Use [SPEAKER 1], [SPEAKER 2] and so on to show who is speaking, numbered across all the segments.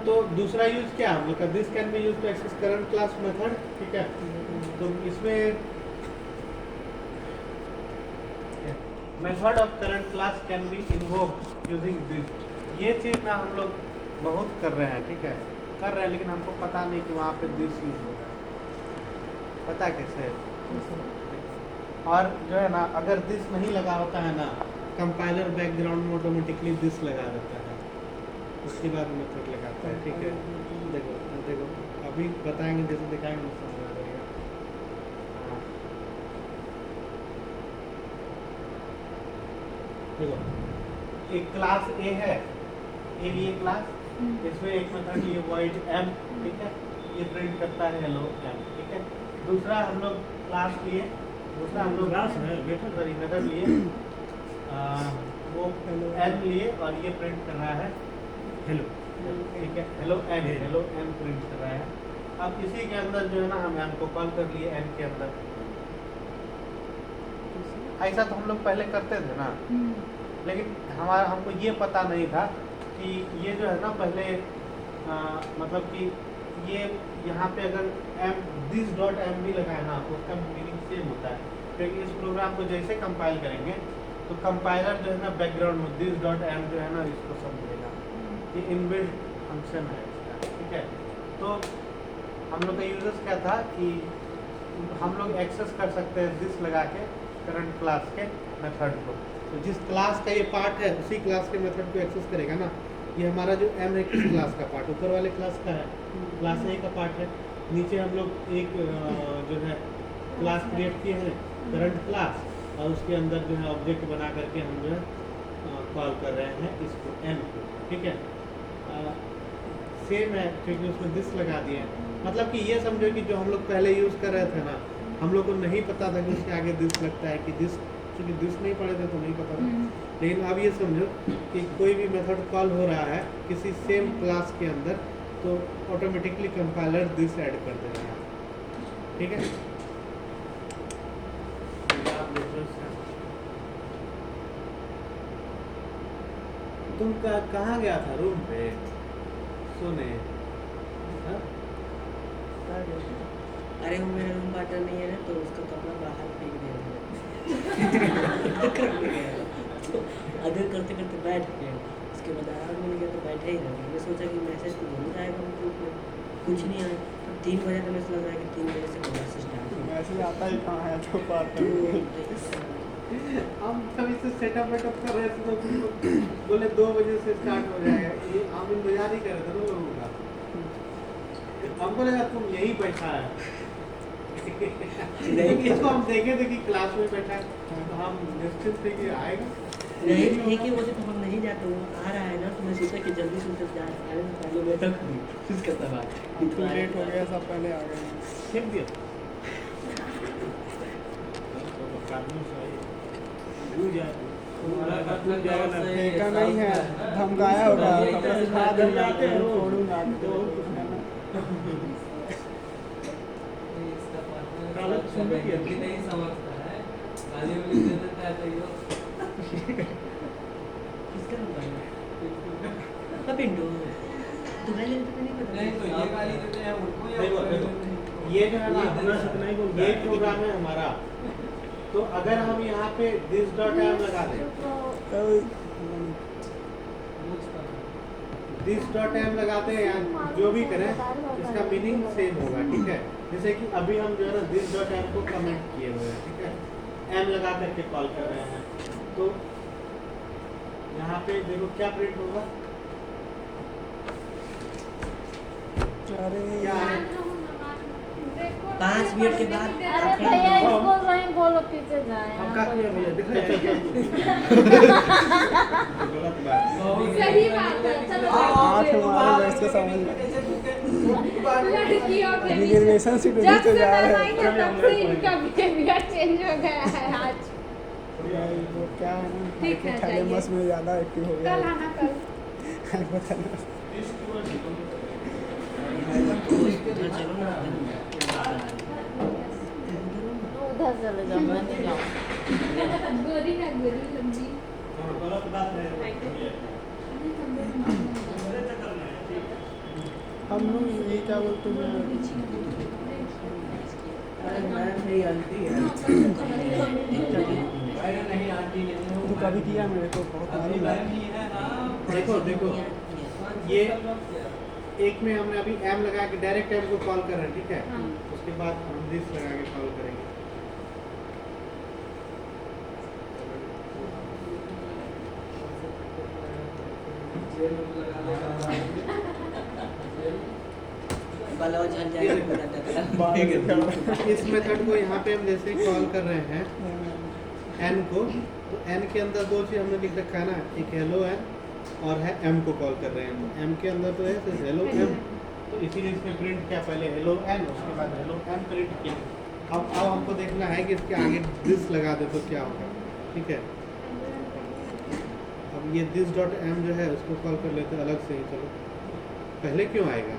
[SPEAKER 1] तो दूसरा यूज क्या है हम लोग का, this can be use to access current class method, ठीक है। तो इसमें method of current class can be invoked using this. ये चीज़ ना हम लोग बहुत कर रहे हैं, ठीक है, कर रहे हैं, लेकिन हमको पता नहीं कि वहाँ पे दिस यूज हो रहा है, पता कैसे है। और जो है ना, अगर दिस नहीं लगा होता है ना, कंपाइलर बैकग्राउंड में ऑटोमेटिकली दिस लगा देता है, उसके बाद मेथड लगाता है, ठीक है। देखो देखो अभी बताएंगे, जैसे दिखाएंगे तो समझ आ जाएगा। हाँ। देखो एक क्लास ए है, ए लिए क्लास, इसमें एक मेथड लिए void m, ठीक है, ये प्रिंट करता है हेलो m, ठीक है। दूसरा हम लोग क्लास लिए, दूसरा हम लोग क्लास है मेथड लिए, वो m लिए और ये प्रिंट कर रहा है हेलो, ठीक है, हेलो m प्रिंट कर रहा है। अब इसी के अंदर जो है ना, हम m को कॉल कर लिए m के अंदर। ऐसा तो हम लोग पहले करते थे ना, लेकिन हमको ये पता नहीं था कि ये जो है ना पहले मतलब कि ये यहाँ पे अगर m दिस डॉट m भी लगाए ना, तो उसका मीनिंग सेम होता है, क्योंकि इस प्रोग्राम को जैसे कंपाइल करेंगे तो कंपाइलर जो है ना बैकग्राउंड में दिस डॉट m जो है ना इसको समझेगा, ये इनबिल्ट फंक्शन है इसका, ठीक है। तो हम लोग का यूजर्स क्या था कि हम लोग एक्सेस कर सकते हैं दिस लगा के करंट क्लास के मेथड को। तो जिस क्लास का ये पार्ट है उसी क्लास के मेथड को एक्सेस करेगा ना। ये हमारा जो m है किस क्लास का पार्ट, ऊपर वाले क्लास का है, क्लास A का पार्ट है। नीचे हम लोग एक जो है क्लास क्रिएट किए हैं करंट क्लास, और उसके अंदर जो है ऑब्जेक्ट बना करके हम जो है कॉल कर रहे हैं इसको m को, ठीक है। सेम है क्योंकि उसमें दिस लगा दिए हैं। मतलब कि ये समझो कि जो हम लोग पहले यूज़ कर रहे थे ना, हम लोग को नहीं पता था कि उसके आगे दिस लगता है कि दिस, क्योंकि दिस नहीं पढ़े थे तो नहीं पता था। लेकिन अब ये समझो कि कोई भी मेथड कॉल हो रहा है किसी सेम क्लास के अंदर, तो ऑटोमेटिकली कंपाइलर दिस ऐड कर देगा, ठीक है। तुम कहाँ गया था, रूम पे सोने?
[SPEAKER 2] अरे वो मेरा रूम पार्टनर नहीं है ना, तो उसका कपड़ा बाहर फेंक दिया तो अगर करते करते बैठ गया, उसके बाद आराम मिल गया तो बैठे ही रह गए। मैं सोचा कि मैसेज तो जरूर आएगा ग्रुप में, कुछ नहीं आया। तो 3 बजे तो मुझे लग रहा है कि 3 बजे से क्लास स्टार्ट हो,
[SPEAKER 3] मैसेज आता ही कहाँ है तो पार्टनर।
[SPEAKER 1] हम तभी से सेटअप वेटअप कर रहे थे तो तुम लोग बोले 2 बजे से स्टार्ट हो जाएगा। ये हम इंतजार ही कर रहे थे ना लोगों का। हमको लगा तुम यही बैठा है इसको हम देखे थे कि क्लास में बैठा है, तो हम निश्चित थे कि आएगा।
[SPEAKER 2] नहीं थे कि वो तो हम नहीं जाते, वो आ रहा है ना, तो मैं सोचा कि जल्दी से उधर जा आने से पहले मैं तक इसका तबाह
[SPEAKER 3] इतना लेट हो गया, सब पहले आ गए।
[SPEAKER 1] फेंक दिया
[SPEAKER 3] फेंका नहीं है, धमकाया होगा, कपड़ा सिखा देंगे, छोड़ूंगा
[SPEAKER 4] नहीं समझता है, गाली वाली दे देता है तो
[SPEAKER 2] किसका नंबर है पिंटू? तुम्हारे लिए तो नहीं पता।
[SPEAKER 4] नहीं तो ये गाली देते हैं उनको या
[SPEAKER 1] ये जो है ना ये प्रोग्राम है हमारा। तो अगर हम यहाँ पे दिस डॉट m लगा दें, दिस डॉट m लगाते हैं या जो भी करें, इसका मीनिंग सेम होगा, ठीक है। जैसे कि अभी हम जो है ना दिस डॉट m को कमेंट किए हुए हैं, ठीक है, m लगा करके कॉल कर रहे हैं। तो यहाँ पे देखो क्या प्रिंट होगा,
[SPEAKER 3] अरे
[SPEAKER 1] क्या है?
[SPEAKER 2] 5 मिनट के बाद
[SPEAKER 5] अरे भैया इसको वहीं बोलो पीछे जाए।
[SPEAKER 1] हम क्या किया भैया, गलत बात।
[SPEAKER 5] सही बात है, चलो
[SPEAKER 3] आँख मारो इसको समझ में।
[SPEAKER 5] लड़कियों के बीच
[SPEAKER 3] रिलेशनशिप
[SPEAKER 5] जब
[SPEAKER 3] में
[SPEAKER 5] से
[SPEAKER 3] जा रहे
[SPEAKER 5] बनाई है तब से इनका बिहेवियर चेंज हो गया है आज।
[SPEAKER 3] वो क्या है ना,
[SPEAKER 5] ठीक है,
[SPEAKER 3] थैलेमस में ज़्यादा एक्टिव हो गया
[SPEAKER 5] कल आना कल।
[SPEAKER 3] हाइपोथैलेमस।
[SPEAKER 2] चलो ना
[SPEAKER 5] उधर चले जाओ, मैं नहीं जाऊँ।
[SPEAKER 6] गोरी ना गोरी लंबी।
[SPEAKER 1] गलत बात है।
[SPEAKER 3] हम लोग ये क्या बोलते हैं,
[SPEAKER 2] अरे मैम मेरी आंटी है।
[SPEAKER 4] अरे नहीं आंटी नहीं
[SPEAKER 3] तो कभी किया मेरे को बहुत मालूम है।
[SPEAKER 1] देखो देखो, ये एक में हमने अभी एम लगा के डायरेक्ट एम को कॉल कर रहे हैं, ठीक है।
[SPEAKER 6] हाँ।
[SPEAKER 1] उसके बाद हम दिस लगा के कॉल करेंगे।
[SPEAKER 2] बाला झड़ जाएगा पूरा टकरा।
[SPEAKER 1] इस मेथड को यहाँ पे हम जैसे कॉल कर रहे हैं एन को, तो एन के अंदर दो चीज़ हमने लिख रखा है ना, एक हेलो एन और है एम को कॉल कर रहे हैं। तो एम के अंदर तो है हेलो एम, तो इसीलिए इसमें प्रिंट किया पहले हेलो एन, उसके बाद हेलो एम प्रिंट किया। अब हमको देखना है कि इसके आगे दिस लगा दे तो क्या होगा, ठीक है। अब ये दिस डॉट एम जो है उसको कॉल कर लेते हैं अलग से ही। चलो पहले क्यों आएगा,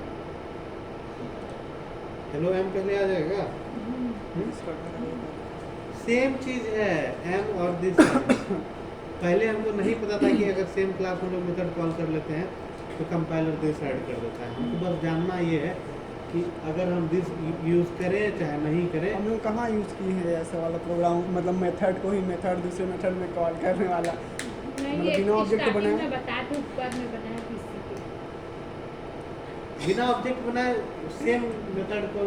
[SPEAKER 1] हेलो एम पहले आ जाएगा। सेम चीज़ है एम और दिस। पहले हमको नहीं पता था कि अगर सेम क्लास में लोग मेथड कॉल कर लेते हैं तो कंपाइलर दिस ऐड कर देता है। हमको बस जानना ये है कि अगर हम दिस यूज़ करें चाहे नहीं करें।
[SPEAKER 3] हम लोग कहाँ यूज़ किए हैं ऐसे वाला प्रोग्राम, मतलब मेथड को ही मेथड दूसरे मेथड में कॉल करने वाला,
[SPEAKER 6] नहीं,
[SPEAKER 3] मतलब
[SPEAKER 6] ये
[SPEAKER 3] बिना ऑब्जेक्ट
[SPEAKER 6] स्टार्टिंग
[SPEAKER 3] बनाए।
[SPEAKER 6] में बताया था, ऊपर में बनाया किसी के।
[SPEAKER 1] बिना ऑब्जेक्ट बनाए सेम मेथड को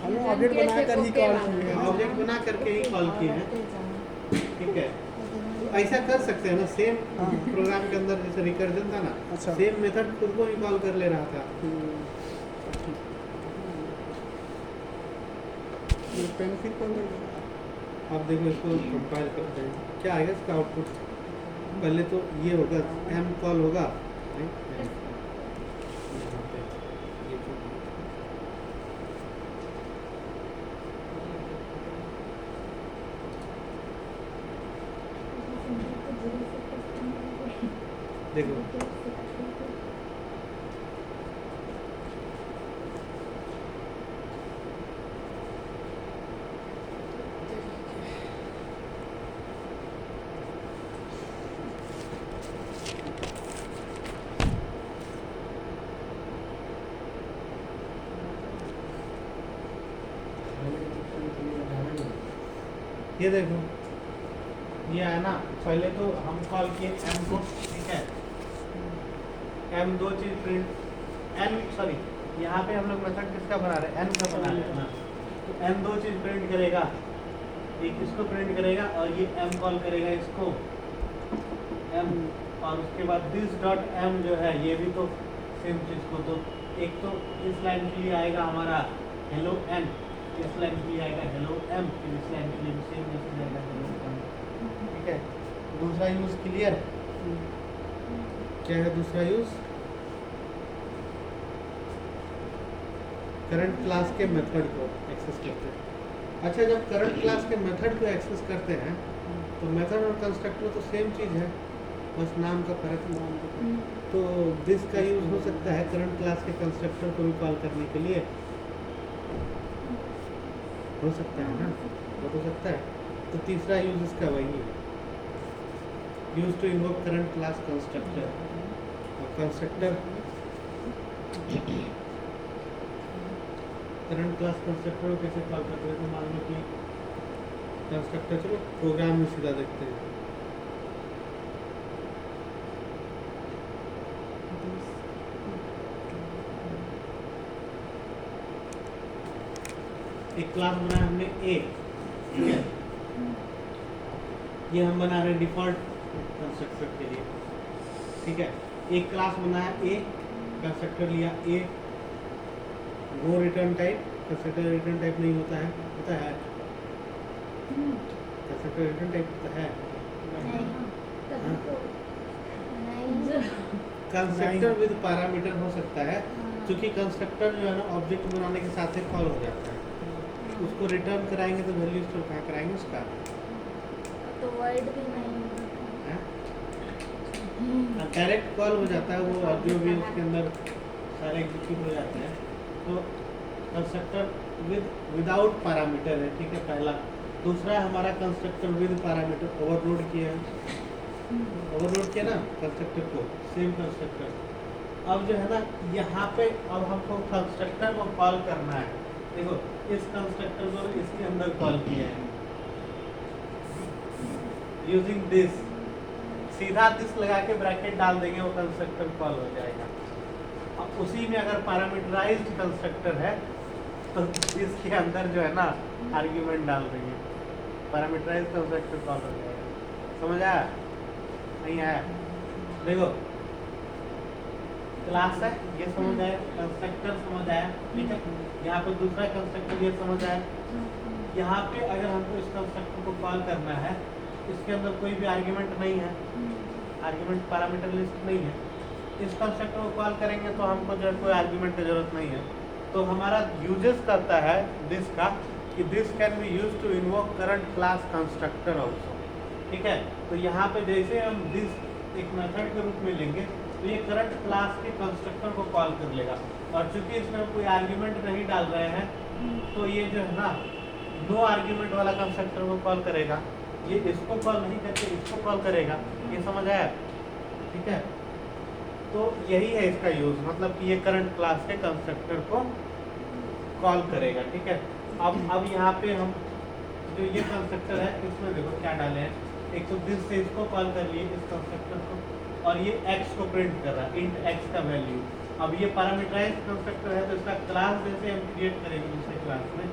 [SPEAKER 3] हम लोग ऑब्जेक्ट बना कर ही कॉल किए हैं।
[SPEAKER 1] ऑब्जेक्ट बना करके ही कॉल किए हैं, ठीक है। तो ऐसा कर सकते हैं ना, सेम
[SPEAKER 3] हाँ।
[SPEAKER 1] प्रोग्राम के अंदर जैसे रिकर्जन था ना,
[SPEAKER 3] अच्छा।
[SPEAKER 1] सेम मेथड खुद को ही कॉल कर ले रहा था।
[SPEAKER 3] ये पेन फिर कौन देगा?
[SPEAKER 1] अब देखो इसको कंपाइल करते हैं, क्या आएगा इसका आउटपुट। पहले तो ये होगा एम कॉल होगा, नहीं? यहाँ पे ये जो देखो ये देखो ये है ना, पहले तो हम कॉल किए एम को, ठीक है। एम दो चीज प्रिंट एन, सॉरी यहाँ पे हम लोग मेथड किसका बना रहे हैं, एन का बना रहे हैं ना। तो एन दो चीज प्रिंट करेगा, एक इसको प्रिंट करेगा और ये एम कॉल करेगा इसको एम, और उसके बाद दिस डॉट एम जो है ये भी तो सेम चीज को, तो एक तो इस लाइन के लिए आएगा हमारा हेलो एन, इस लाइन के लिए आएगा हेलो एम, फिर इस लाइन के लिए भी सेम मैसेज आएगा हेलो एम, ठीक है। दूसरा यूज क्लियर, क्या है दूसरा यूज, करंट क्लास के मेथड को एक्सेस करते हैं। अच्छा, जब करंट क्लास के मेथड को एक्सेस करते हैं तो मेथड और कंस्ट्रक्टर तो सेम चीज़ है, बस नाम का फर्क है। तो दिस का यूज हो सकता है करंट क्लास के कंस्ट्रक्टर को भी कॉल करने के लिए, हो सकता है ना, वो हो सकता है। तो तीसरा यूज इसका वही है, use to invoke current class constructor. और कंस्ट्रक्टर करंट क्लास कंस्ट्रक्टर को कैसे कॉल करते हैं, तो मान लो कि कंस्ट्रक्टर, चलो प्रोग्राम में सीधा देखते हैं। एक क्लास बनाया हमने ए, ठीक है। ये हम बना रहे हैं डिफॉल्ट कंस्ट्रक्टर के लिए, ठीक है। एक क्लास बनाया ए, कंस्ट्रक्टर लिया A, no return type, constructor return type नहीं होता है, होता है कंस्ट्रक्टर रिटर्न टाइप होता है। कंस्ट्रक्टर विद पैरामीटर हो सकता है, क्योंकि कंस्ट्रक्टर जो है ना ऑब्जेक्ट बनाने के साथ ही कॉल हो जाता है। उसको रिटर्न कराएंगे तो वैल्यू स्टोर कहाँ कराएंगे उसका,
[SPEAKER 5] तो वर्ड भी नहीं
[SPEAKER 1] डायरेक्ट कॉल हो जाता है वो, और जो भी उसके अंदर सारे एग्जीक्यूट हो जाते हैं। तो कंस्ट्रक्टर विदाउट पैरामीटर है, ठीक है पहला। दूसरा है हमारा कंस्ट्रक्टर विद पैरामीटर, ओवरलोड किया है, ओवरलोड किया ना कंस्ट्रक्टर को, सेम कंस्ट्रक्टर। अब जो है ना यहाँ पे अब हमको कंस्ट्रक्टर को कॉल करना है। देखो इस कंस्ट्रक्टर को इसके अंदर कॉल किया है यूजिंग दिस, सीधा दिस लगा के ब्रैकेट डाल देंगे, वो कंस्ट्रक्टर कॉल हो जाएगा। अब उसी में अगर पैरामीटराइज्ड कंस्ट्रक्टर है तो इसके अंदर जो है ना आर्ग्यूमेंट डाल देंगे, पैरामीटराइज्ड कंस्ट्रक्टर कॉल हो जाएगा। समझ आया? नहीं आया? देखो क्लास है ये समझ आया, कंस्ट्रक्टर समझ आया, ठीक है। यहाँ पे दूसरा कंस्ट्रक्टर ये समझ आया। यहाँ पे अगर हमको इस कंस्ट्रक्टर को कॉल करना है, इसके अंदर कोई भी आर्ग्यूमेंट नहीं है, आर्ग्यूमेंट पैरामीटर लिस्ट नहीं है। इस कंस्ट्रक्टर को कॉल करेंगे तो हमको जो है कोई आर्ग्यूमेंट की जरूरत नहीं है। तो हमारा यूजेस करता है दिस का कि this can be use to invoke current class constructor also, ठीक है। तो यहाँ पे जैसे हम दिस एक मेथड के रूप में लेंगे तो ये करंट क्लास के कंस्ट्रक्टर को कॉल कर लेगा, और चूंकि इसमें कोई आर्ग्यूमेंट नहीं डाल रहे हैं तो ये जो है ना नो आर्ग्यूमेंट वाला कंस्ट्रक्टर को कॉल करेगा, ये इसको कॉल नहीं करके इसको कॉल करेगा। ये समझ आया? ठीक है। तो यही है इसका यूज, मतलब कि ये करंट क्लास के कंस्ट्रक्टर को कॉल करेगा, ठीक है। अब यहाँ पे हम जो ये कंस्ट्रक्टर है इसमें देखो क्या डाले हैं, एक तो दिस से इसको कॉल कर लिए इस कंस्ट्रक्टर को, और ये x को प्रिंट कर रहा है, इंट x का वैल्यू। अब ये पैरामीटराइज्ड कंस्ट्रक्टर है तो इसका क्लास जैसे हम क्रिएट करेंगे दूसरे क्लास में,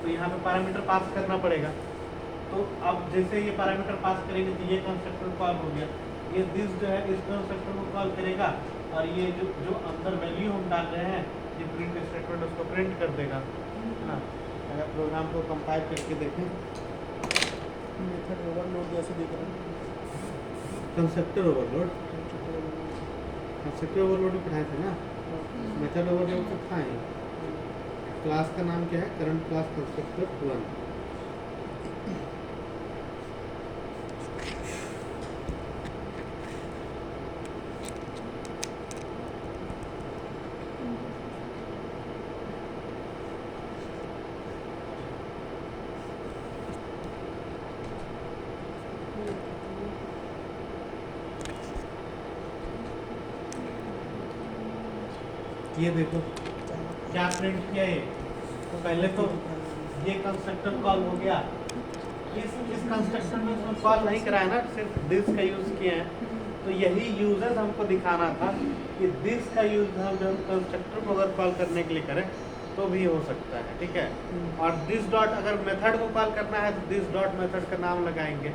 [SPEAKER 1] तो यहाँ पे पैरामीटर पास करना पड़ेगा। तो अब जैसे ये पैरामीटर पास करेंगे तो ये कंस्ट्रक्टर कॉल हो गया, ये दिस जो है इस कंस्ट्रक्टर को कॉल करेगा, और ये जो अंदर वैल्यू हम डाल रहे हैं ये प्रिंट स्टेटमेंट उसको प्रिंट कर देगा, है ना। अगर प्रोग्राम को कंपाइल करके देखें,
[SPEAKER 3] मेथड ओवरलोड जैसे दिख रहा है।
[SPEAKER 1] कंस्ट्रक्टर ओवरलोड, कंस्ट्रक्टर ओवरलोड भी पढ़ाए थे ना, मेथड ओवरलोड तो था ही। क्लास का नाम क्या है? Current class constructor 1। ये देखो क्या प्रिंट किया ये, तो पहले तो ये कंस्ट्रक्टर कॉल हो गया, इस कंस्ट्रक्टर में इसमें कॉल नहीं कराया ना, सिर्फ दिस का यूज किए हैं। तो यही यूजेस हमको दिखाना था कि दिस का यूज हम जब कंस्ट्रक्टर को अगर कॉल करने के लिए करें तो भी हो सकता है, ठीक है। और दिस डॉट अगर मेथड को कॉल करना है तो दिस डॉट मेथड का नाम लगाएंगे,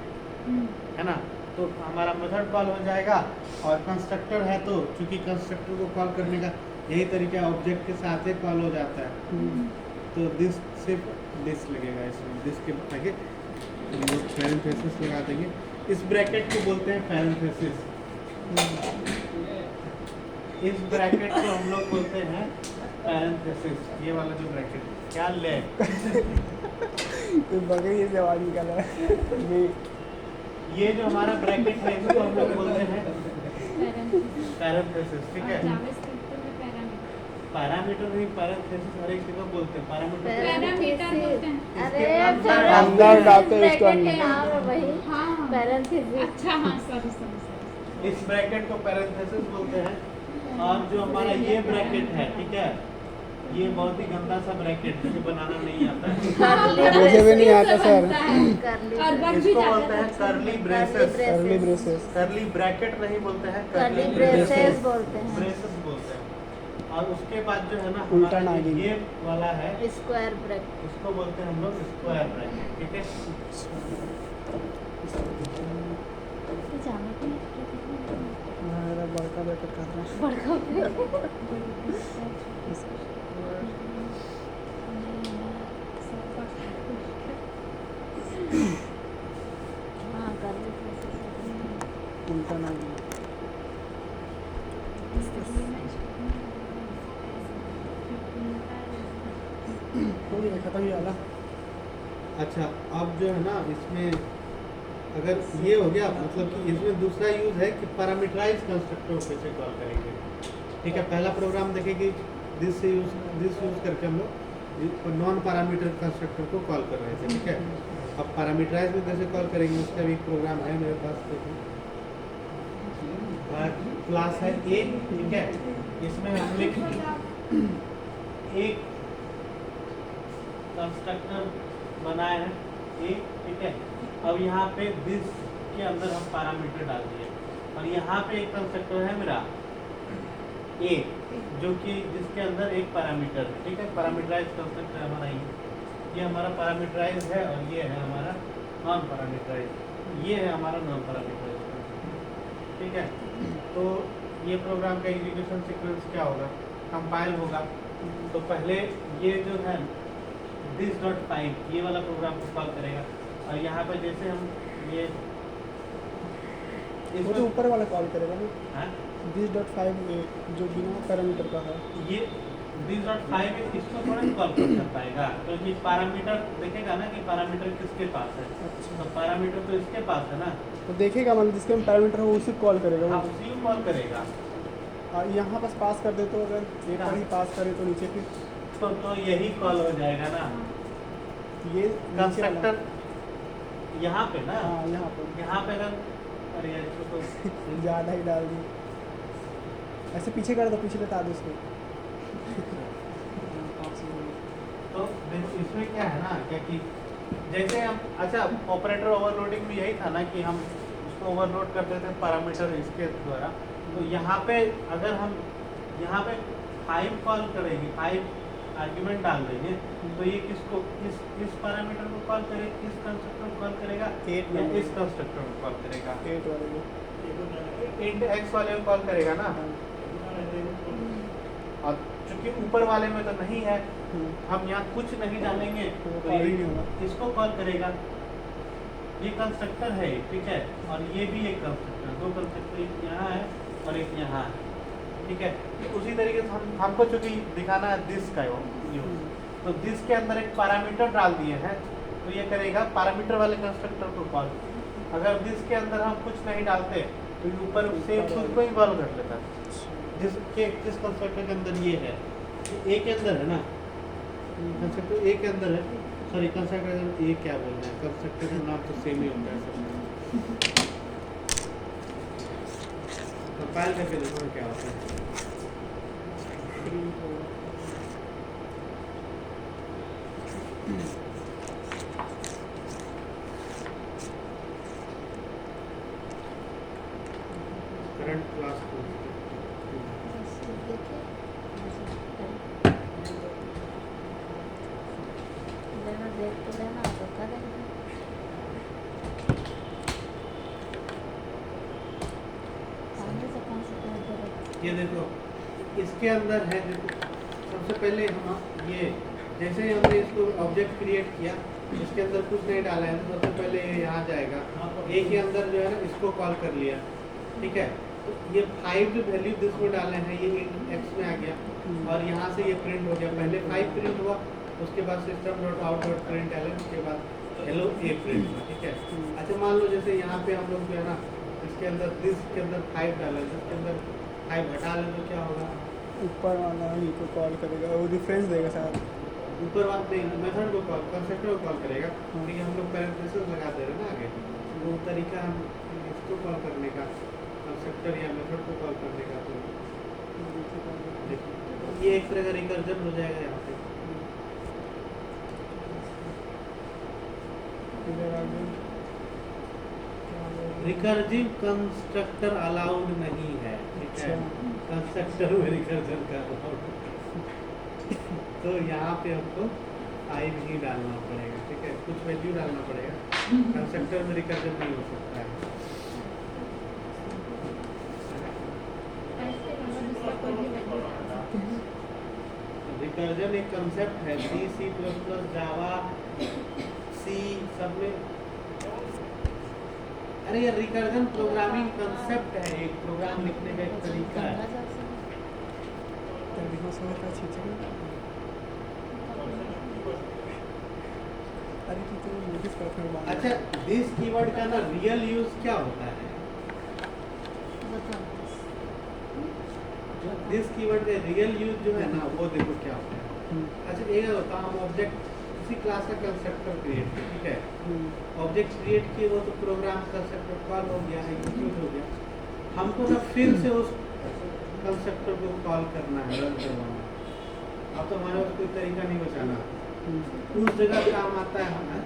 [SPEAKER 1] है ना, तो हमारा मेथड कॉल हो जाएगा। और कंस्ट्रक्टर है तो चूंकि कंस्ट्रक्टर को कॉल करने का यही तरीका ऑब्जेक्ट के साथ ही कॉल हो जाता है, तो दिस सिर्फ दिस लगेगा, इसमें दिस के आगे हम लोग पैरेंथेसिस लगा देंगे। इस ब्रैकेट को बोलते हैं पैरेंथेसिस, इस ब्रैकेट को हम लोग बोलते हैं पैरेंथेसिस। ये वाला जो ब्रैकेट क्या ले
[SPEAKER 3] तो बकरी से आवाज निकल रहा है।
[SPEAKER 1] ये जो हमारा ब्रैकेट है इसको हम लोग बोलते हैं पैरेंथेसिस, ठीक है। पैरामीटर नहीं, पैरेंथेसिस हर एक जगह बोलते हैं,
[SPEAKER 6] पैरामीटर बोलते हैं।
[SPEAKER 5] अरे
[SPEAKER 3] अंदर डालते हैं इसको अंदर।
[SPEAKER 5] ब्रैकेट नाम है वही,
[SPEAKER 6] हाँ
[SPEAKER 5] पैरेंथेसिस।
[SPEAKER 6] अच्छा, हाँ सॉरी।
[SPEAKER 1] इस ब्रैकेट को पैरेंथेसिस बोलते हैं। और जो हमारा ये ब्रैकेट है, ठीक है, ये बहुत ही गंदा सा ब्रैकेट है जो बनाना नहीं आता है।
[SPEAKER 3] मुझे भी नहीं आता सर।
[SPEAKER 6] और बन भी
[SPEAKER 1] इसको
[SPEAKER 6] जाता
[SPEAKER 1] बोलते हैं curly braces,
[SPEAKER 3] curly braces.
[SPEAKER 1] Curly bracket नहीं बोलते हैं,
[SPEAKER 5] कर्ली
[SPEAKER 1] कर्ली
[SPEAKER 5] ब्रेसेस बोलते हैं।
[SPEAKER 1] ब्रेसेस बोलते हैं। और उसके बाद जो है ना
[SPEAKER 3] उल्टा
[SPEAKER 1] हमारा
[SPEAKER 3] नागिन।
[SPEAKER 1] ये वाला है,
[SPEAKER 5] स्क्वायर ब्रैकेट।
[SPEAKER 1] इसको बोलते हैं हम लोग स्क्वायर ब्रैकेट, ठीक है।
[SPEAKER 3] मेरा बड़का ब्रैकेट कर रहा है।
[SPEAKER 5] बड़का हाँ कर्ली ब्रेसेस।
[SPEAKER 3] उल्टा ना हो गया, खत्म ही वाला।
[SPEAKER 1] अच्छा, अब जो है ना इसमें अगर ये हो गया, मतलब कि इसमें दूसरा यूज है कि पैरामीटराइज कंस्ट्रक्टर को कैसे कॉल करेंगे, ठीक है। पहला प्रोग्राम देखेंगे दिस यूज करके हम लोग नॉन पैरामीटर कंस्ट्रक्टर को कॉल कर रहे थे, ठीक है। अब पैरामीटराइज में कैसे कॉल करेंगे, उसका भी प्रोग्राम है मेरे पास। क्लास है ए, ठीक है। इसमें हमने एक कंस्ट्रक्टर बनाया है ए, ठीक है। अब यहाँ पे दिस के अंदर हम पैरामीटर डाल दिए और यहाँ पे एक कंस्ट्रक्टर है मेरा ए, जो कि जिसके अंदर एक पैरामीटर है, ठीक है। पैरामीटराइज कंस्ट्रक्टर हमारा ये हमारा पैरामीटराइज है और ये है हमारा नॉन पैरामीटराइज, ये है हमारा नॉन पैरामीटराइज, ठीक है। तो ये प्रोग्राम का एग्जीक्यूशन सीक्वेंस क्या होगा, कंपाइल होगा। तो पहले ये जो है this.5 ये वाला प्रोग्राम को कॉल करेगा और यहाँ पे जैसे हम ये
[SPEAKER 3] वो तो ऊपर वाला कॉल करेगा ना,
[SPEAKER 1] हाँ?
[SPEAKER 3] this.5 जो बिना पैरामीटर का है।
[SPEAKER 1] ये this.5 इसको थोड़ा कॉल कर पाएगा, क्योंकि पैरामीटर देखेगा ना कि पैरामीटर किसके पास है।
[SPEAKER 3] अच्छा,
[SPEAKER 1] तो पैरामीटर तो इसके पास है ना,
[SPEAKER 3] तो देखेगा मतलब जिसके में पैरामीटर हो उसी को कॉल करेगा
[SPEAKER 1] हाँ,
[SPEAKER 3] वो।
[SPEAKER 1] उसी को कॉल करेगा।
[SPEAKER 3] और यहाँ पास कर दे तो अगर एक बार ही पास करे तो नीचे फिर
[SPEAKER 1] तो यही कॉल हो जाएगा ना,
[SPEAKER 3] ये नीचे वाला।
[SPEAKER 1] कंस्ट्रक्टर यहाँ पे ना,
[SPEAKER 3] हाँ यहाँ पर
[SPEAKER 1] यहाँ पे अगर अरे यार इसको तो
[SPEAKER 3] ज़्यादा ही डाल दी, ऐसे पीछे कर दो, पीछे बता दो उसको।
[SPEAKER 1] तो देखो इसमें क्या है ना, क्या कि जैसे हम अच्छा ऑपरेटर ओवरलोडिंग में यही था ना कि हम उसको ओवरलोड करते थे पैरामीटर इसके द्वारा। तो यहाँ पे अगर हम यहाँ पे 5 कॉल करेंगे, 5 आर्ग्यूमेंट डाल देंगे, तो ये किसको इस पैरामीटर को कॉल करेगा, इस कंस्ट्रक्टर को कॉल करेगा या इस कंस्ट्रक्टर को कॉल करेगा,
[SPEAKER 3] 8 वाले को।
[SPEAKER 1] इंट एक्स वाले को कॉल करेगा ना। और चूंकि ऊपर वाले में तो नहीं है, हम यहाँ कुछ नहीं डालेंगे
[SPEAKER 3] तो वो
[SPEAKER 1] तो
[SPEAKER 3] कॉल ही
[SPEAKER 1] ये
[SPEAKER 3] नहीं होगा।
[SPEAKER 1] इसको कॉल करेगा। ये कंस्ट्रक्टर है, ठीक है, और ये भी एक कंस्ट्रक्टर, 2 कंस्ट्रक्टर, एक यहाँ है और एक यहाँ है, ठीक है। तो उसी तरीके से हमको चूंकि दिखाना है दिस का यूज, तो दिस के अंदर एक पैरामीटर डाल दिए हैं, तो ये करेगा पैरामीटर वाले कंस्ट्रक्टर को कॉल। अगर दिस के अंदर हम कुछ नहीं डालते तो ये ऊपर से खुद को ही कॉल कर लेता, जिस कंस्ट्रक्टर के अंदर ये है, ए के अंदर है ना, कंस्ट्रक्टर ए के अंदर है, सॉरी कंस्ट्रक्टर ए क्या बोल रहे हैं, कंस्ट्रक्टर का नाम तो सेम ही होता है सब। कंपाइल करके देखो क्या होता है। करंट क्लास
[SPEAKER 5] देख तो लेना तो करेंगे। सामने से कौन सा करेगा?
[SPEAKER 1] ये देखो इसके अंदर है, देखो सबसे पहले हम ये जैसे ही हमने इसको ऑब्जेक्ट क्रिएट किया, इसके अंदर कुछ नहीं डाला है, सबसे पहले ये यहाँ जाएगा, ए के अंदर जो है ना इसको कॉल कर लिया, ठीक है। तो ये 5 जो वैल्यू दिस में डाले हैं ये एक्स में आ गया और यहाँ से ये प्रिंट हो गया। पहले 5 प्रिंट हुआ, उसके बाद system dot out dot print L, उसके बाद हेलो ए प्रिंट हुआ, ठीक है। अच्छा मान लो जैसे यहाँ पे हम लोग जो है ना इसके अंदर दिस के अंदर 5 डाला, जिसके अंदर 5 हटा लें तो क्या होगा,
[SPEAKER 3] ऊपर वाला ही को कॉल करेगा, वो डिफरेंस देगा शायद।
[SPEAKER 1] ऊपर वाले मेथड को कॉल, कंस्ट्रक्टर को कॉल करेगा, क्योंकि हम लोग पैरेंथेसिस लगा दे रहे हैं ना आगे, वो तरीका हम इसको कॉल करने का, कंस्ट्रक्टर या मेथड को कॉल करने का। तो ये एक तरह का रिकर्जन हो जाएगा यहाँ पे। रिकर्जिव कंस्ट्रक्टर अलाउड नहीं है, ठीक है। कंस्ट्रक्टर में रिकर्जन का अलाउड, तो यहाँ पे हमको 5 ही डालना पड़ेगा, ठीक है, कुछ वैल्यू डालना पड़ेगा। कंस्ट्रक्टर में रिकर्जन नहीं हो सकता है।
[SPEAKER 6] ऐसे मतलब दूसरा कोई भी वैल्यू
[SPEAKER 1] रिकर्जन एक कंसेप्ट है, सी प्लस प्लस जावा सी सब में। अरे ये रिकर्जन प्रोग्रामिंग कंसेप्ट है, एक प्रोग्राम लिखने का एक तरीका है। अच्छा दिस कीवर्ड का ना रियल यूज क्या होता है, दिस कीवर्ड का रियल यूज जो है ना वो देखो क्या होता है। अच्छा एक होता हम ऑब्जेक्ट किसी क्लास का कंस्ट्रक्टर क्रिएट किया, ठीक है, ऑब्जेक्ट क्रिएट किए वो तो प्रोग्राम कंस्ट्रक्टर कॉल हो गया, एग्जीक्यूट हो गया, हमको ना फिर से उस कंस्ट्रक्टर को कॉल करना है, रन करवाना है। अब तो हमारे पास कोई तरीका नहीं बचाना, उस जगह काम आता है हमें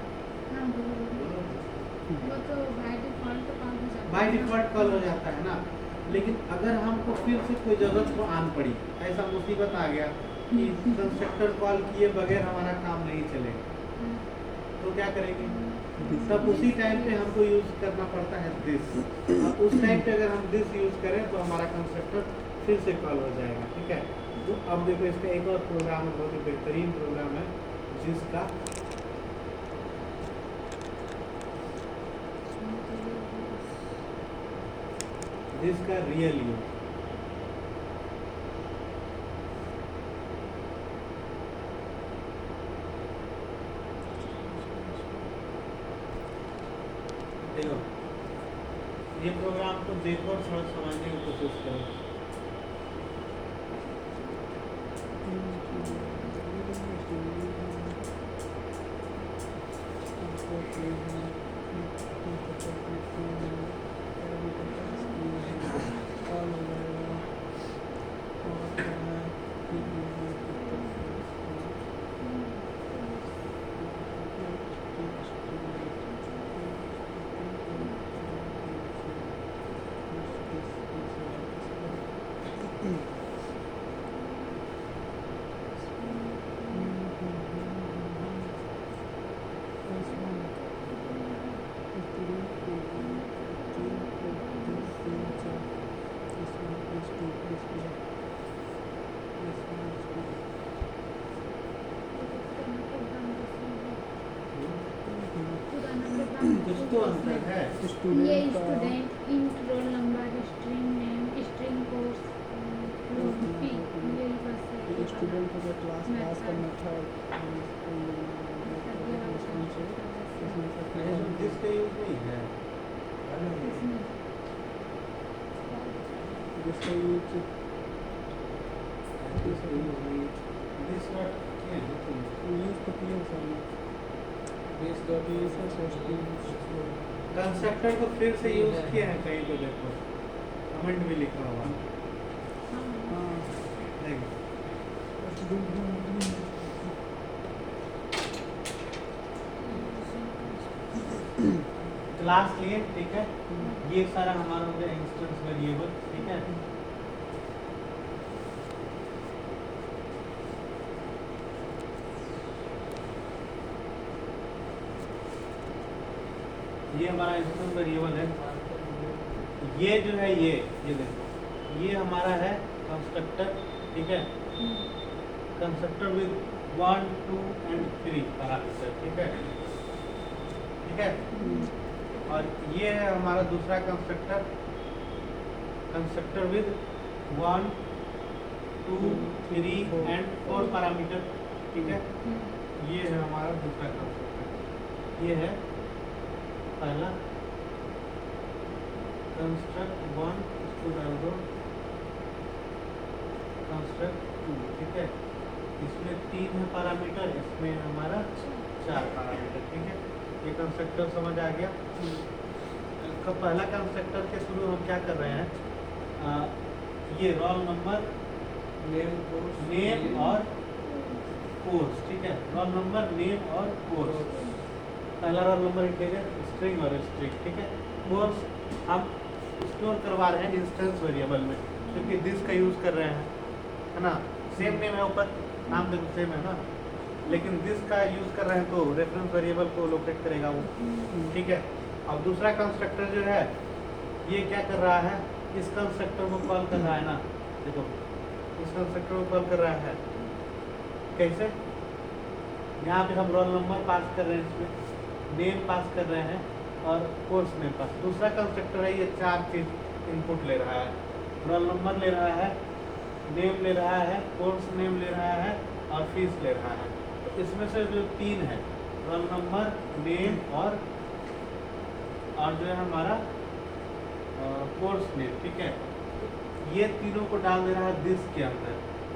[SPEAKER 5] हाँ, वो तो बाय डिफॉल्ट तो काम हो जाता है।
[SPEAKER 1] बाय डिफॉल्ट कॉल हो जाता है ना। लेकिन अगर हमको फिर से कोई जरूरत को आन पड़ी, ऐसा मुसीबत आ गया कि कंस्ट्रक्टर कॉल किए बगैर हमारा काम नहीं चलेगा, तो क्या करेंगे? तब उसी टाइम पे हमको यूज करना पड़ता है दिस। अब उस टाइम पे अगर हम दिस यूज करें तो हमारा कंस्ट्रक्टर फिर से कॉल हो जाएगा, ठीक है। तो अब देखो इसका एक और प्रोग्राम है, बहुत ही बेहतरीन प्रोग्राम है जिसका जिसका रियल यूज। देखो ये प्रोग्राम को देखो और थोड़ा समझने की कोशिश करो। कुछ तो अंतर है।
[SPEAKER 5] ये
[SPEAKER 3] स्टूडेंट का
[SPEAKER 5] student int roll number string name string course fee ये बस है।
[SPEAKER 3] स्टूडेंट का क्लास पास का मेथड
[SPEAKER 1] जिसका यूज नहीं है
[SPEAKER 3] जिसका यूज
[SPEAKER 1] दिस नॉट
[SPEAKER 3] यूज तो किया सर
[SPEAKER 1] कंस्ट्रक्टर को फिर से यूज किया है कहीं तो देखो, कमेंट भी लिखा हुआ देखो। क्लास लिए, ठीक है, ये सारा हमारा हो गया इंस्टेंस वेरिएबल, ठीक है। ये हमारा इंस्टेंस वेरिएबल है। ये जो है ये देखो, ये हमारा है कंस्ट्रक्टर, ठीक है, कंस्ट्रक्टर विद 1 2 and 3 पैरामीटर, ठीक है, ठीक है। और ये है हमारा दूसरा constructor, constructor with 1 2 3 and 4 parameter, ठीक है। ये है हमारा दूसरा कंस्ट्रक्टर। ये है पहला कंस्ट्रक्ट 1, इसको डाल दो कंस्ट्रक्ट 2, ठीक है। इसमें 3 है पैरामीटर, इसमें हमारा 4 पैरामीटर, ठीक है। ये कंस्ट्रक्टर समझ आ गया। इसका पहला कंस्ट्रक्टर के शुरू हम क्या कर रहे हैं, ये रोल नंबर नेम और कोर्स, ठीक है। रोल नंबर नेम और कोर्स, पहला रोल नंबर इंटीजर, स्ट्रिंग और स्ट्रिंग, ठीक है। कोर्स हम स्टोर करवा रहे हैं इंस्टेंस वेरिएबल में, क्योंकि दिस का यूज कर रहे हैं, है ना। सेम नेम है, ऊपर नाम देखो सेम है ना, लेकिन दिस का यूज कर रहे हैं तो रेफरेंस वेरिएबल को लोकेट करेगा वो, ठीक है। अब दूसरा कंस्ट्रक्टर जो है ये क्या कर रहा है, इस कंस्ट्रक्टर को कॉल कर रहा है ना, देखो इस कंस्ट्रक्टर को कॉल कर रहा है कैसे, यहाँ पे हम रोल नंबर पास कर रहे हैं, इसमें नेम पास कर रहे हैं और कोर्स नेम पास। दूसरा कंस्ट्रक्टर है, ये 4 चीज इनपुट ले रहा है, रोल नंबर ले रहा है, नेम ले रहा है, कोर्स नेम ले रहा है और फीस ले रहा है। तो इसमें से जो 3 है, रोल नंबर, नेम और जो है हमारा कोर्स नेम, ठीक है, ये तीनों को डाल दे रहा है दिस के अंदर।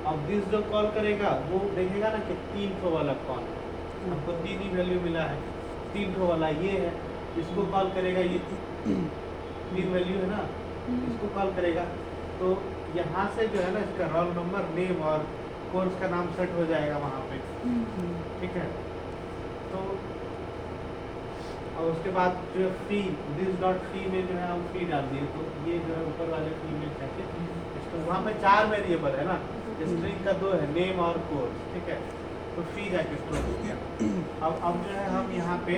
[SPEAKER 1] अब दिस जो कॉल करेगा वो देखेगा ना कि 300 वाला कॉल, हमको 3 ही वैल्यू मिला है, 300 वाला ये है, इसको कॉल करेगा, ये 3 वैल्यू है ना, इसको कॉल करेगा। तो यहाँ से जो है ना इसका रोल नंबर, नेम और कोर्स का नाम सेट हो जाएगा वहाँ पे, ठीक है। तो और उसके बाद जो है फी, दिस डॉट फी में जो है हम फी डाल दिए, तो ये जो है ऊपर वाले फी में जाके तो वहाँ पे 4 वेरिएबल है ना, स्ट्रिंग का 2 है, नेम और कोर्स, ठीक है। तो फी जाके स्टोर हो गया। अब जो है हम यहाँ पे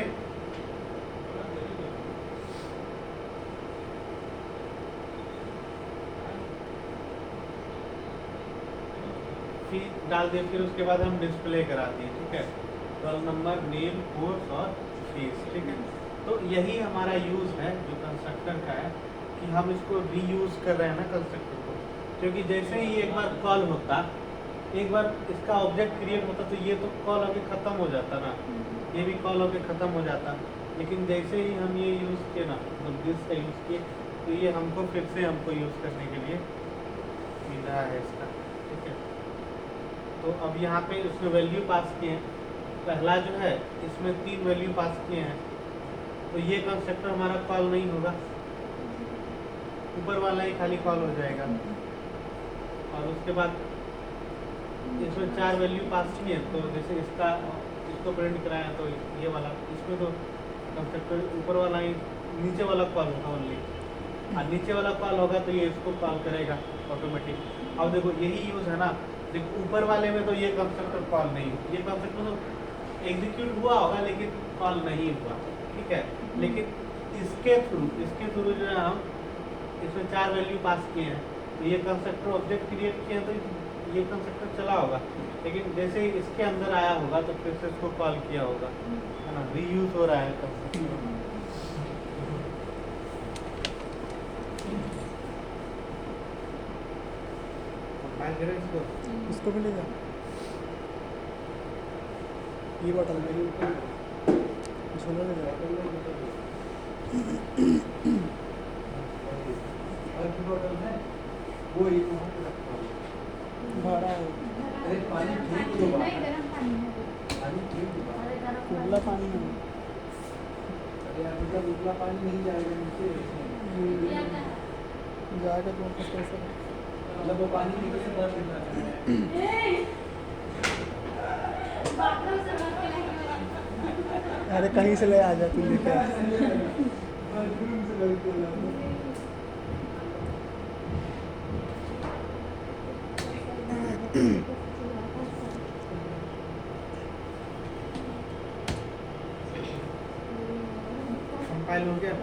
[SPEAKER 1] फी डाल दिए, फिर उसके बाद हम डिस्प्ले करा दिए, ठीक है, रोल नंबर, नेम, कोर्स और फीस, ठीक है। तो यही हमारा यूज़ है जो कंस्ट्रक्टर का है, कि हम इसको रीयूज़ कर रहे हैं ना कंस्ट्रक्टर को, क्योंकि जैसे ही एक बार कॉल होता, एक बार इसका ऑब्जेक्ट क्रिएट होता, तो ये तो कॉल होके ख़त्म हो जाता ना, ये भी कॉल होके ख़त्म हो जाता। लेकिन जैसे ही हम ये यूज़ किए ना, मतलब दिस का यूज़ किए, तो ये हमको फिर से हमको यूज़ करने के लिए मिल रहा है इसका, ठीक है। तो अब यहाँ पे उसमें वैल्यू पास किए हैं, पहला जो है इसमें 3 वैल्यू पास किए हैं, तो ये कंस्ट्रक्टर हमारा कॉल नहीं होगा, ऊपर वाला ही खाली कॉल हो जाएगा। और उसके बाद इसमें 4 वैल्यू पास किए, तो जैसे इसको प्रिंट कराया, तो ये वाला, इसमें तो कंस्ट्रक्टर ऊपर वाला ही, नीचे वाला कॉल होगा ओनली, और नीचे वाला कॉल होगा तो ये इसको कॉल करेगा ऑटोमेटिक। अब देखो यही यूज़ है ना, देखो ऊपर वाले में तो ये कंस्ट्रक्टर कॉल नहीं, ये कंस्ट्रक्टर तो एग्जीक्यूट हुआ होगा लेकिन कॉल नहीं हुआ, ठीक है। लेकिन इसके थ्रू जो है हम इसमें 4 वैल्यू पास किए हैं, तो ये कंस्ट्रक्टर ऑब्जेक्ट क्रिएट किए हैं, तो ये कंस्ट्रक्टर चला होगा, लेकिन जैसे ही इसके अंदर आया होगा तो फिर से इसको कॉल किया होगा, है ना, रीयूज हो रहा है कंस्ट्रक्टर।
[SPEAKER 3] इसको भी ले जा, ये बटन झोला ले जा।
[SPEAKER 4] और की बोतल है वो ये वहाँ पे रखा हुआ है।
[SPEAKER 3] भरा है,
[SPEAKER 4] अरे पानी ठीक तो बाहर है।
[SPEAKER 5] गर्म पानी है,
[SPEAKER 4] पानी ठीक तो बाहर है।
[SPEAKER 3] उबला पानी है।
[SPEAKER 4] अरे अभी तक उबला पानी नहीं जाएगा नीचे,
[SPEAKER 3] जाकर तो वापस कैसे
[SPEAKER 4] मतलब वो पानी नीचे से बाहर निकल रहा है।
[SPEAKER 3] अरे कहीं से ले आ जा तू लेके।
[SPEAKER 4] बाथरूम से लड़के लाओ।
[SPEAKER 1] कंपाइल हो गया।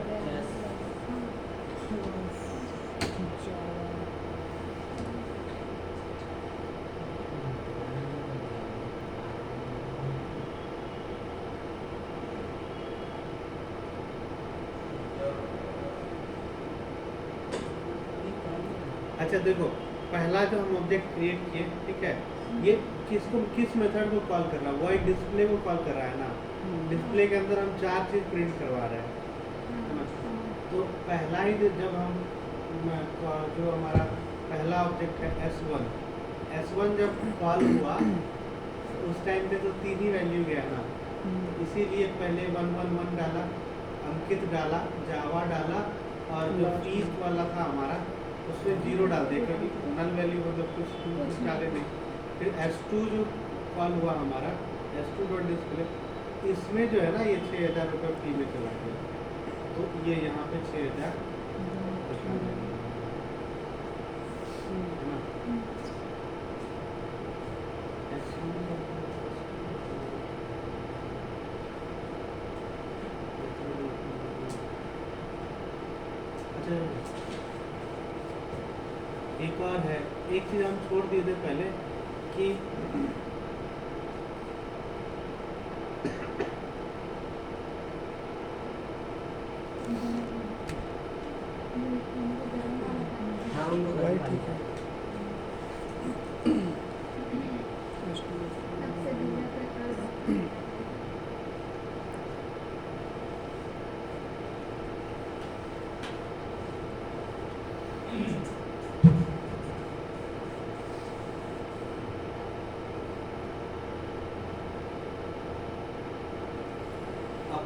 [SPEAKER 1] अच्छा देखो, पहला जो हम ऑब्जेक्ट क्रिएट किए, ठीक है, ये किस मेथड को कॉल कर रहा है, वॉइड डिस्प्ले को कॉल कर रहा है ना। डिस्प्ले के अंदर हम 4 चीज़ प्रिंट करवा रहे हैं, है ना। तो पहला ही जब हम जो हमारा पहला ऑब्जेक्ट है S1 जब कॉल हुआ तो उस टाइम पे तो 3 ही वैल्यू गया ना, इसीलिए पहले 111 डाला, अंकित डाला, जावा डाला, और जो फीस वाला था हमारा उसमें 0 डाल दिया, क्योंकि नल वैल्यू मतलब कुछ डाले नहीं। फिर S2 जो कॉल हुआ हमारा, S2 डॉट डिस्प्ले, इसमें जो है ना ये 6000 रुपये फी में चला गया, तो ये यहाँ पे 6000 है ना। अच्छा, एक और है, एक चीज़ हम छोड़ दिए थे पहले कि
[SPEAKER 3] भाई ठीक है।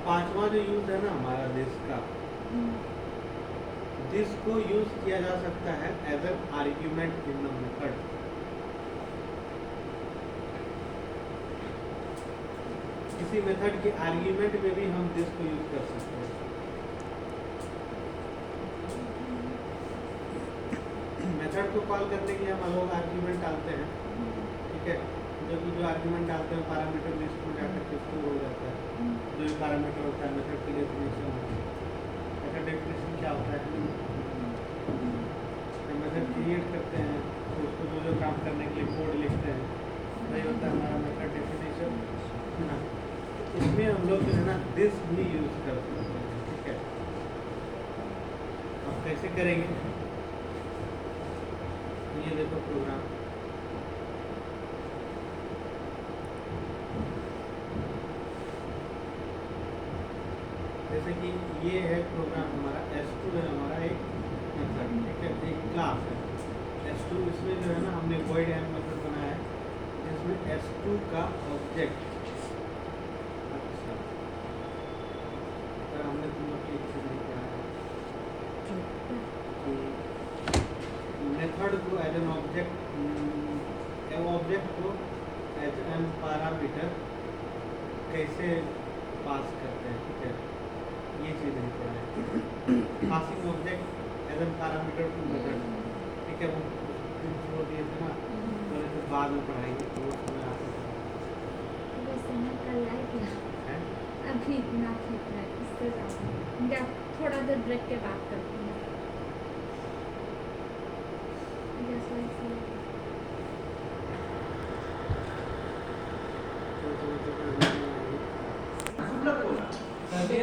[SPEAKER 1] पांचवा जो यूज है ना हमारा दिस का, दिस को यूज किया जा सकता है as an argument in the method. किसी मेथड के आर्ग्यूमेंट में भी हम दिस को यूज कर सकते हैं। मेथड को कॉल करने के लिए हम अलग आर्ग्यूमेंट डालते हैं, ठीक है, जो आर्ग्यूमेंट डालते हैं पैरामीटर लिस्ट में जाकर के स्टोर हो जाता है। जो भी पैरामीटर होता है मेथड की डेफिनेशन होती है। मेथड डेफिनेशन क्या होता है, जब मेथड क्रिएट करते हैं तो उसको जो काम करने के लिए कोड लिखते हैं वही होता है हमारा मेथड डेफिनेशन, है ना। इसमें हम लोग जो है ना दिस भी यूज कर सकते हैं, ठीक है। अब कैसे करेंगे, ये देखो प्रोग्राम, जैसे कि ये है प्रोग्राम हमारा S2 है, हमारा एक मेथड, ठीक है, एक क्लास है S2। इसमें जो है ना हमने void m मेथड बनाया है जिसमें S2 का ऑब्जेक्ट, अच्छा सर हमने तुम लोग एक चीज नहीं किया है कि मेथड को एज एन ऑब्जेक्ट को एज एन पैरामीटर कैसे पास करते हैं, ठीक है, ये चीज़ नहीं पड़ा है। Passing object as an parameter to method, ठीक है, वो छोड़ दिए थे ना, तो इसे बाद में पढ़ाएंगे तो वो समय आ सकता
[SPEAKER 5] वैसे मैं कल आए क्या
[SPEAKER 1] है।
[SPEAKER 5] अभी इतना ठीक है, इससे ज़्यादा या थोड़ा देर ब्रेक के बाद करती हूँ। जैसे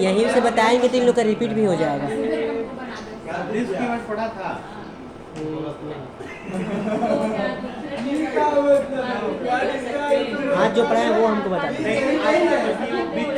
[SPEAKER 2] यहीं से बताएंगे तो इन लोग का रिपीट भी हो जाएगा।
[SPEAKER 1] दिस की मैं पढ़ा था,
[SPEAKER 2] आज जो पढ़ा है वो हमको बता दें।
[SPEAKER 1] नहीं, बीच